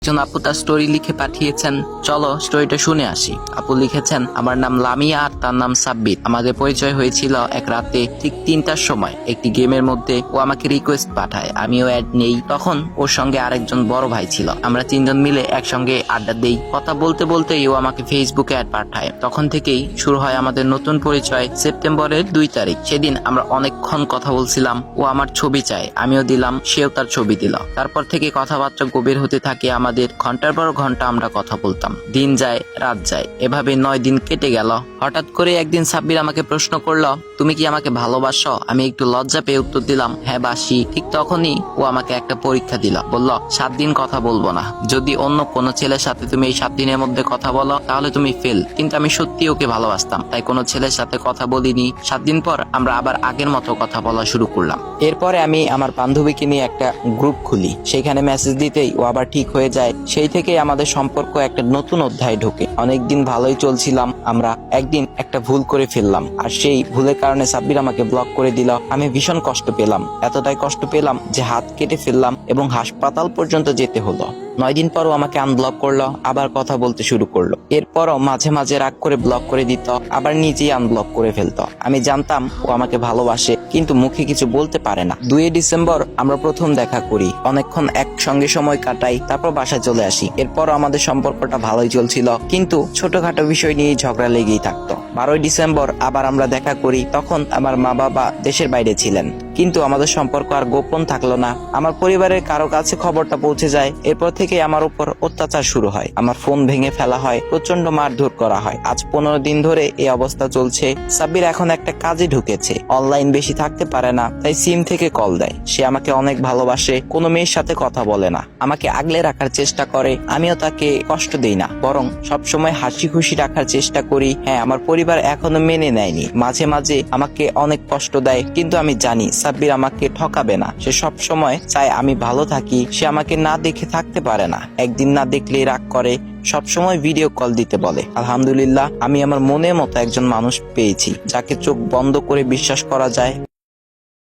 একজন আপু তার স্টোরি লিখে পাঠিয়েছেন, চলো স্টোরিটা শুনে আসি। আপু লিখেছেন, আমার নাম লামিয়া আর তার নাম সাব্বির। আমাদের পরিচয় হয়েছিল এক রাতে ঠিক 3টার সময় একটি গেমের মধ্যে। ও আমাকে রিকোয়েস্ট পাঠায়, আমিও অ্যাড নেই। তখন ওর সঙ্গে আরেকজন বড় ভাই ছিল। আমরা 3জন মিলে একসঙ্গে আড্ডা দেই। কথা বলতে বলতেই ও আমাকে ফেসবুকে অ্যাড পাঠায়। তখন থেকেই শুরু হয় আমাদের নতুন পরিচয়। সেপ্টেম্বরের 2 তারিখ, সেদিন আমরা অনেকক্ষণ কথা বলছিলাম। ও আমার ছবি চায়, আমিও দিলাম, সেও তার ছবি দিল। তারপর থেকে কথাবার্তা গভীর হতে থাকে আমাদের। ঘন্টার পর ঘন্টা আমরা কথা বলতাম। দিন যায়, রাত যায়, এভাবে 9 দিন কেটে গেল। হঠাৎ করে একদিন সাব্বির আমাকে প্রশ্ন করলো, তুমি কি আমাকে ভালোবাসো? আমি একটু লজ্জা পেয়ে উত্তর দিলাম, হ্যাঁ বাসি। ঠিক তখনই ও আমাকে একটা পরীক্ষা দিল। বলল, 7 দিন কথা বলবো না। যদি অন্য কোনো ছেলের সাথে তুমি এই 7 দিনের মধ্যে কথা বলো তাহলে তুমি ফেল। কিন্তু আমি সত্যি ওকে ভালোবাসতাম, তাই কোনো ছেলের সাথে কথা বলিনি। 7 দিন পর আমরা আবার আগের মতো কথা বলা শুরু করলাম। এরপরে আমি আমার বান্ধবীকে নিয়ে একটা গ্রুপ খুলি। সেখানে মেসেজ দিতেই ও আবার ঠিক হয়ে যায়। সেই থেকে আমাদের সম্পর্ক একটা নতুন অধ্যায় ঢোকে। অনেকদিন ভালোই চলছিলাম আমরা। একদিন একটা ভুল করে ফেললাম, আর সেই ভুলের কারণে সাব্বির আমাকে ব্লক করে দিল। আমি ভীষণ কষ্ট পেলাম, এতটাই কষ্ট পেলাম যে হাত কেটে ফেললাম এবং হাসপাতাল পর্যন্ত যেতে হলো। 9 দিন পরও আমাকে আনব্লক করলো, আবার কথা বলতে শুরু করলো। এরপরও মাঝে মাঝে রাগ করে ব্লক করে দিত, আবার নিজেই আনব্লক করে ফেলতো। আমি জানতাম ও আমাকে ভালোবাসে, কিন্তু মুখে কিছু বলতে পারে না। 2 ডিসেম্বর আমরা প্রথম দেখা করি। অনেকক্ষণ একসঙ্গে সময় কাটাই, তারপর বাসায় চলে আসি। এরপর আমাদের সম্পর্কটা ভালোই চলছিল, কিন্তু ছোটখাটো বিষয় নিয়ে ঝগড়া লেগেই থাকতো। 12 ডিসেম্বর আবার আমরা দেখা করি। তখন আমার মা বাবা দেশের বাইরে ছিলেন, কিন্তু আমাদের সম্পর্ক আর গোপন থাকলো না। আমার পরিবারের কারো কাছে খবরটা পৌঁছে যায়। এরপর থেকে আমার উপর অত্যাচার শুরু হয়। আমার ফোন ভেঙে ফেলা হয়, প্রচন্ড মারধর করা হয়। আজ 15 দিন ধরে এই অবস্থা চলছে। সাব্বির এখন একটা কাজে ঢুকেছে, অনলাইন বেশি থাকতে পারে না, তাই সিম থেকে কল দেয়। সে আমাকে অনেক ভালোবাসে, কোনো মেয়ের সাথে কথা বলে না, আমাকে আগলে রাখার চেষ্টা করে। আমিও তাকে কষ্ট দেই না, বরং সবসময় হাসি খুশি রাখার চেষ্টা করি। হ্যাঁ, আমার পরিবার এখনো মেনে নেয়নি, মাঝে মাঝে আমাকে অনেক কষ্ট দেয়, কিন্তু আমি জানি সাব্বির আমাকে ঠকাবে না। সে সব সময় চায় আমি ভালো থাকি। সে আমাকে না দেখে থাকতে পারে না, একদিন না দেখলেই রাগ করে। সবসময় ভিডিও কল দিতে বলে। আলহামদুলিল্লাহ, আমি আমার মনের মতো একজন মানুষ পেয়েছি, যাকে চোখ বন্ধ করে বিশ্বাস করা যায়।